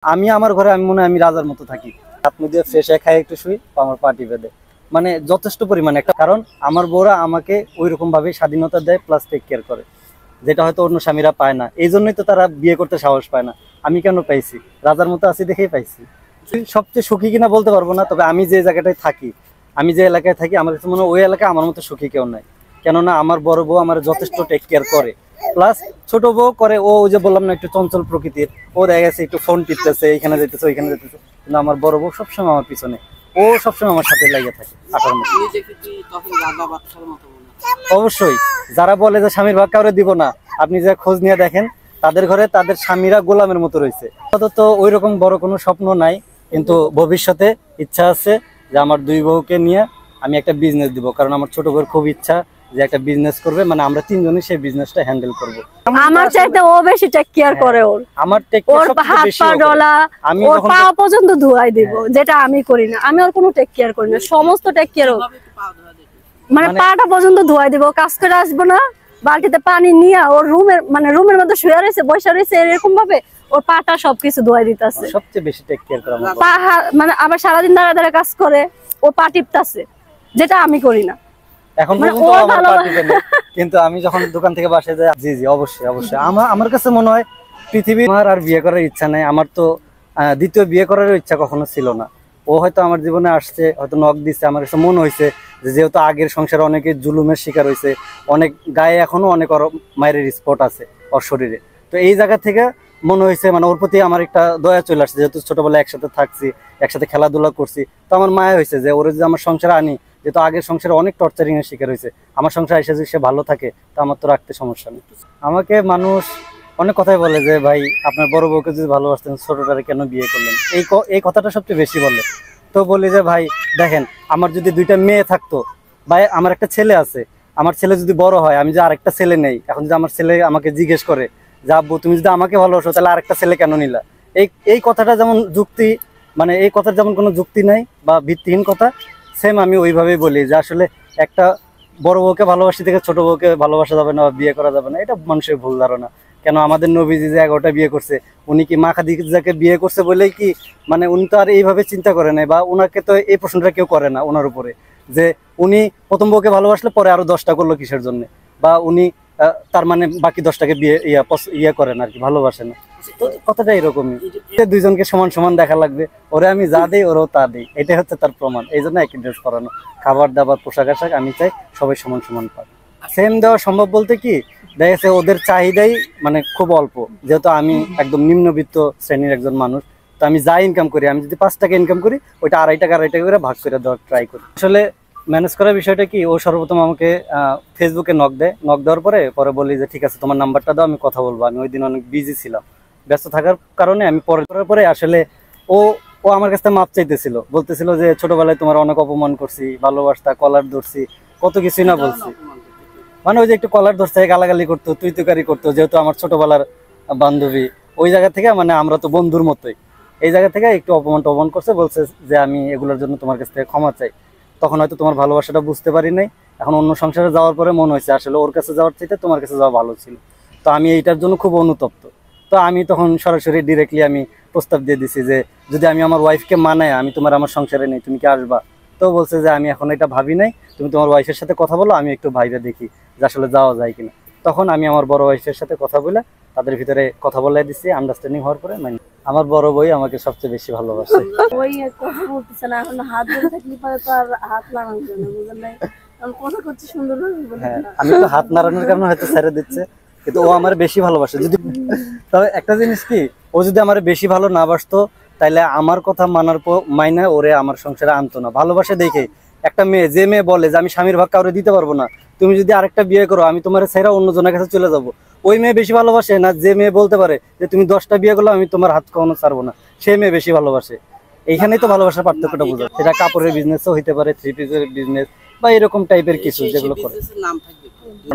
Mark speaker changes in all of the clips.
Speaker 1: আমি আমার ঘরে আমি মনে হয় আমি রাজার মতো থাকি। আপনি দিয়ে ফ্রেশ খাই একটু শুই, আমার পার্টি বেঁধে, মানে যথেষ্ট পরিমাণে একটা। কারণ আমার বউরা আমাকে ওই রকম ভাবে স্বাধীনতা দেয়, প্লাস টেক কেয়ার করে, যেটা হয়তো অন্য স্বামীরা পায় না। এই জন্যই তো তারা বিয়ে করতে সাহস পায় না। আমি কেন পাইছি? রাজার মতো আছি দেখেই পাইছি। সবচেয়ে সুখী কিনা বলতে পারবো না, তবে আমি যে জায়গাটায় থাকি, আমি যে এলাকায় থাকি, আমার কাছে মনে হয় ওই এলাকায় আমার মতো সুখী কেউ নাই। কেননা আমার বড় বউ আমার যথেষ্ট টেক কেয়ার করে, প্লাস ছোট বউ করে। ও যে বললাম না, একটু চঞ্চল প্রকৃতির, ও দেখা গেছে একটু ফোন টিপতেছে, এইখানে যেতেছে ওইখানে যেতেছে, কিন্তু আমার বড় বউ সবসময় আমার পিছনে, ও সবসময় আমার সাথে লেগে থাকে আঠার মতো। অবশ্যই যারা বলে যে স্বামীর ভাগ কাউরে দিব না, আপনি যে খোঁজ নিয়ে দেখেন, তাদের ঘরে তাদের স্বামীরা গোলামের মতো রয়েছে। তো ওই রকম বড় কোনো স্বপ্ন নাই, কিন্তু ভবিষ্যতে ইচ্ছা আছে যে আমার দুই বউকে নিয়ে আমি একটা বিজনেস দিব। কারণ আমার ছোট বউর খুব ইচ্ছা যে একটা বিজনেস করবে, মানে আমরা তিনজনই সেই বিজনেসটা হ্যান্ডেল করব।
Speaker 2: আমার চাইতে ও বেশি টেক কেয়ার করে। আমার টেক কেয়ার সবচেয়ে বেশি। আমি ওর পা পর্যন্ত ধুয়াই দিব, যেটা আমি করি না। আমি ওর কোনো টেক কেয়ার করি না, সমস্ত টেক কেয়ার মানে পাটা পর্যন্ত ধুয়াই দিব। কাজ করে আসবো না, বালতিতে পানি নিয়ে ওর রুমের মধ্যে শুয়ে রয়েছে, বসে রয়েছে, এরকম ভাবে ওর পাটা সবকিছু ধুয়াই দিতেছে।
Speaker 1: সবচেয়ে বেশি টেক কেয়ার করে আমার
Speaker 2: পা, মানে আবার সারাদিন দাঁড়া দাঁড়া কাজ করে, ও পা টিপতেছে, যেটা আমি করি না।
Speaker 1: এখন পর্যন্ত আমার পা টিপে না, কিন্তু আমি যখন দোকান থেকে বাসায় যাই, জি জি অবশ্যই অবশ্যই। আমার কাছে মনে হয় পৃথিবী, আমার আর বিয়ে করার ইচ্ছা নাই। আমার তো দ্বিতীয় বিয়ে করার ইচ্ছা কখনো ছিল না। ও হয়তো আমার জীবনে আসছে, হয়তো নখ দিচ্ছে, আমার কাছে মনে হয়েছে যে যেহেতু আগের সংসারে অনেকে জুলুমের শিকার হয়েছে, অনেক গায়ে এখনো অনেক ওর মায়ের স্পট আছে ওর শরীরে, তো এই জায়গা থেকে মনে হয়েছে মানে ওর প্রতি আমার একটা দয়া চলে আসছে। যেহেতু ছোটবেলায় একসাথে থাকছি, একসাথে খেলাধুলা করছি, তো আমার মায়া হয়েছে যে ওর যদি আমার সংসারে আনি, যেহেতু আগের সংসারে অনেক টর্চারিং এর শিকার হয়েছে, আমার সংসারে এসে যদি সে ভালো থাকে, তো আমার তো রাখতে সমস্যা নেই। আমাকে মানুষ অনেক কথাই বলে যে ভাই আপনার বড় বউকে যদি ভালোবাসতেন, ছোটটারে কেন বিয়ে করলেন, এই কথাটা সবচেয়ে বেশি বলে। তো বলি যে ভাই দেখেন, আমার যদি দুইটা মেয়ে থাকতো, ভাই আমার একটা ছেলে আছে, আমার ছেলে যদি বড় হয়, আমি যে আরেকটা ছেলে নেই, এখন যদি আমার ছেলে আমাকে জিজ্ঞেস করে যে আব্বু তুমি যদি আমাকে ভালোবাসো, তাহলে আরেকটা ছেলে কেন নিলা, এই কথাটা যেমন যুক্তি, মানে এই কথার যেমন কোনো যুক্তি নাই বা ভিত্তিহীন কথা, সেম আমি ওইভাবেই বলি যে আসলে একটা বড় বউকে ভালোবাসি থেকে ছোট বউকে ভালোবাসা যাবে না বা বিয়ে করা যাবে না, এটা মানুষের ভুল ধারণা। কেন আমাদের নবীজি যে 11টা বিয়ে করছে, উনি কি মা খাদিজাকে বিয়ে করছে বলেই কি, মানে উনি তো আর এইভাবে চিন্তা করে নাই, বা ওনাকে তো এই প্রশ্নটা কেউ করে না ওনার উপরে, যে উনি প্রথম বউকে ভালোবাসলে পরে আরো 10টা করলো কিসের জন্য, বা উনি তার মানে বাকি 10টাকে বিয়ে ইয়ে করেন আর কি, ভালোবাসে না। তো কথাটা এরকমই, দুইজনকে সমান সমান দেখা লাগবে, ওরে আমি যা দিই ওরও তা দিই, এটাই হচ্ছে তার প্রমাণ। এই জন্য একই ড্রেস পরানো, খাবার দাবার, পোশাক আশাক আমি চাই সবাই সমান সমান পাক। সেম দেওয়া সম্ভব বলতে কি, দেখা যাচ্ছে ওদের চাহিদাই মানে খুব অল্প, যেহেতু আমি একদম নিম্নবিত্ত শ্রেণীর একজন মানুষ, তো আমি যা ইনকাম করি, আমি যদি 5 টাকা ইনকাম করি, ওইটা আড়াই টাকা করে ভাগ করে দেওয়ার ট্রাই করি। আসলে ম্যানেজ করার বিষয়টা কি, ও সর্বপ্রথম আমাকে ফেসবুকে নক দেওয়ার পরে বলি যে ঠিক আছে তোমার নাম্বারটা দাও, আমি কথা বলবো। আমি ওই দিন অনেক বিজি ছিলাম, ব্যস্ত থাকার কারণে আমি পরে আসলে ও ও আমার কাছে মাপ চাইতেছিল, বলতেছিল যে ছোটবেলায় তোমার অনেক অপমান করছি, ভালোবাসতা, কলার ধরছি, কত কিছুই না বলছি। মানে ওই যে একটু কলার ধরছে, গালাগালি করতো, তুই তুকারি করতো, যেহেতু আমার ছোটবেলার বান্ধবী, ওই জায়গা থেকে মানে আমরা তো বন্ধুর মতোই, এই জায়গা থেকে একটু অপমান করছে, বলছে যে আমি এগুলোর জন্য তোমার কাছ থেকে ক্ষমা চাই। তখন হয়তো তোমার ভালোবাসাটা বুঝতে পারি নাই, এখন অন্য সংসারে যাওয়ার পরে মনে হয়েছে আসলে ওর কাছে যাওয়ার চাইতে তোমার কাছে যাওয়া ভালো ছিল। তো আমি এইটার জন্য খুব অনুতপ্ত। তো আমি তখন সরাসরি ডিরেক্টলি আমি প্রস্তাব দিয়ে দিছি যে যদি আমি আমার ওয়াইফকে মানাই, আমি আমার সংসারে নেই, তুমি কি আসবা? তো বলছে যে আমি এখন এটা ভাবি নাই, তুমি তোমার ওয়াইফের সাথে কথা বলো, আমি একটু ভাইবে দেখি যে আসলে যাওয়া যায় কিনা। তখন আমি আমার বড় ওয়াইফের সাথে কথা বলে তাদের ভিতরে কথা বলে দিচ্ছি, আন্ডারস্ট্যান্ডিং হওয়ার পরে মানে আমার বড় বই আমাকে সবচেয়ে বেশি ভালোবাসে।
Speaker 2: ওই কথা বলতেছে না, এখন হাত ধরে থাকলে পরে তো আর হাত লাগানো যায় না, বুঝলেন না? আমি কথা করছি সুন্দর ভাবে,
Speaker 1: হ্যাঁ আমি তো হাত নাড়ানোর কারণে হয়তো ছেড়ে দিচ্ছে, কিন্তু ও আমার বেশি ভালোবাসে। যদি তবে একটা জিনিস কি, ও যদি আমার বেশি ভালো না বাসতো, তাহলে আমার কথা মাইনা ওরে আমার সংসারে আনতো না। ভালোবাসে দেখে একটা মেয়ে, যে মেয়ে বলে যে আমি স্বামীর ভাগ কাউরে দিতে পারবো না, তুমি যদি আরেকটা বিয়ে করো আমি তোমার ছেড়ে অন্য জনের কাছে চলে যাবো, ওই মেয়ে বেশি ভালোবাসে না যে মেয়ে বলতে পারে যে তুমি 10টা বিয়ে করলো আমি তোমার হাত কখনো ছাড়বো না, সেই মেয়ে বেশি ভালোবাসে। এইখানেই তো ভালোবাসার পার্থক্যটা বুঝো। সেটা কাপড়ের বিজনেসও হইতে পারে, 3 পিসের বিজনেস বা এরকম টাইপের কিছু যেগুলো করে।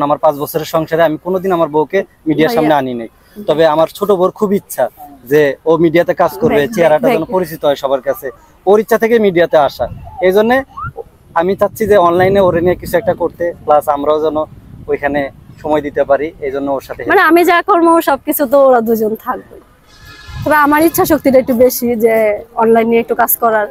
Speaker 1: আমার 5 বছরের সংসারে আমি কোনোদিন আমার বউকে মিডিয়ার সামনে আনি নাই। তবে আমার ছোট বউর খুব ইচ্ছা যে ও মিডিয়াতে কাজ করবে, চেহারাটা যেন পরিচিত হয় সবার কাছে, ওর ইচ্ছা থেকে মিডিয়াতে আসা। এই জন্য আমি চাচ্ছি যে অনলাইনে ওরে নিয়ে কিছু একটা করতে, প্লাস আমরাও যেন ওইখানে সময় দিতে পারি। এই জন্য ওর সাথে
Speaker 2: মানে আমি যা করবো সবকিছু তো ওরা দুজন থাকবে। তবে আমার ইচ্ছা শক্তিটা একটু বেশি যে অনলাইনে একটু কাজ করার।